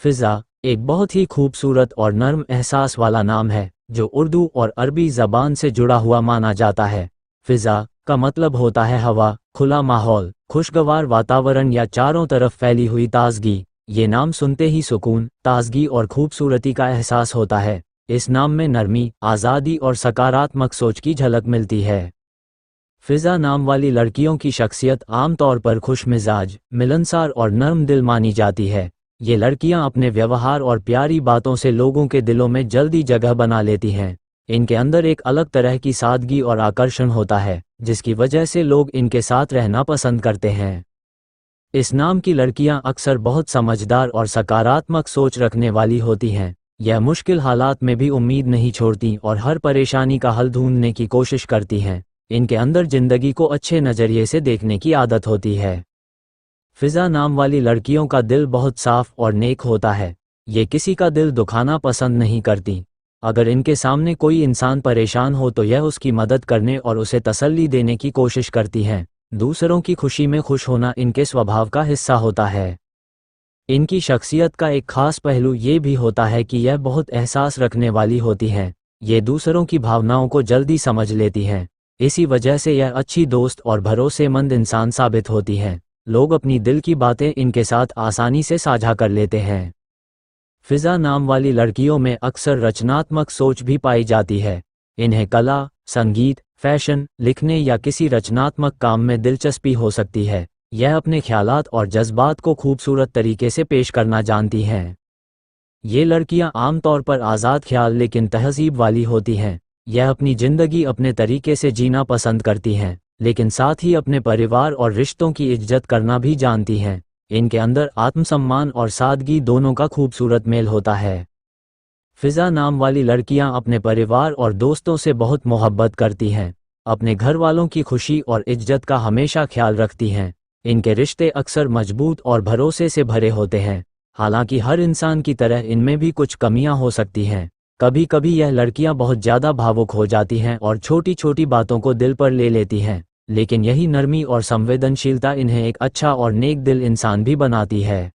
फ़िज़ा एक बहुत ही खूबसूरत और नर्म एहसास वाला नाम है जो उर्दू और अरबी ज़बान से जुड़ा हुआ माना जाता है। फ़िज़ा का मतलब होता है हवा, खुला माहौल, खुशगवार वातावरण या चारों तरफ फैली हुई ताज़गी। ये नाम सुनते ही सुकून, ताज़गी और खूबसूरती का एहसास होता है। इस नाम में नरमी, आज़ादी और सकारात्मक सोच की झलक मिलती है। फ़िज़ा नाम वाली लड़कियों की शख्सियत आमतौर पर खुश मिजाज, मिलनसार और नर्म दिल मानी जाती है। ये लड़कियां अपने व्यवहार और प्यारी बातों से लोगों के दिलों में जल्दी जगह बना लेती हैं। इनके अंदर एक अलग तरह की सादगी और आकर्षण होता है, जिसकी वजह से लोग इनके साथ रहना पसंद करते हैं। इस नाम की लड़कियां अक्सर बहुत समझदार और सकारात्मक सोच रखने वाली होती हैं। यह मुश्किल हालात में भी उम्मीद नहीं छोड़ती और हर परेशानी का हल ढूंढने की कोशिश करती हैं। इनके अंदर जिंदगी को अच्छे नज़रिए से देखने की आदत होती है। फ़िज़ा नाम वाली लड़कियों का दिल बहुत साफ और नेक होता है। ये किसी का दिल दुखाना पसंद नहीं करती। अगर इनके सामने कोई इंसान परेशान हो तो यह उसकी मदद करने और उसे तसल्ली देने की कोशिश करती हैं। दूसरों की खुशी में खुश होना इनके स्वभाव का हिस्सा होता है। इनकी शख्सियत का एक खास पहलू ये भी होता है कि यह बहुत एहसास रखने वाली होती हैं। ये दूसरों की भावनाओं को जल्दी समझ लेती हैं। इसी वजह से यह अच्छी दोस्त और भरोसेमंद इंसान साबित होती हैं। लोग अपनी दिल की बातें इनके साथ आसानी से साझा कर लेते हैं। फ़िज़ा नाम वाली लड़कियों में अक्सर रचनात्मक सोच भी पाई जाती है। इन्हें कला, संगीत, फैशन, लिखने या किसी रचनात्मक काम में दिलचस्पी हो सकती है। यह अपने ख्यालात और जज्बात को खूबसूरत तरीके से पेश करना जानती हैं। ये लड़कियां आमतौर पर आज़ाद ख्याल लेकिन तहज़ीब वाली होती हैं। यह अपनी ज़िंदगी अपने तरीके से जीना पसंद करती हैं, लेकिन साथ ही अपने परिवार और रिश्तों की इज्जत करना भी जानती हैं। इनके अंदर आत्मसम्मान और सादगी दोनों का खूबसूरत मेल होता है। फ़िज़ा नाम वाली लड़कियां अपने परिवार और दोस्तों से बहुत मोहब्बत करती हैं। अपने घर वालों की खुशी और इज्जत का हमेशा ख्याल रखती हैं। इनके रिश्ते अक्सर मजबूत और भरोसे से भरे होते हैं। हालांकि हर इंसान की तरह इनमें भी कुछ कमियां हो सकती हैं। कभी कभी यह लड़कियां बहुत ज़्यादा भावुक हो जाती हैं और छोटी छोटी बातों को दिल पर ले लेती हैं, लेकिन यही नरमी और संवेदनशीलता इन्हें एक अच्छा और नेक दिल इंसान भी बनाती है।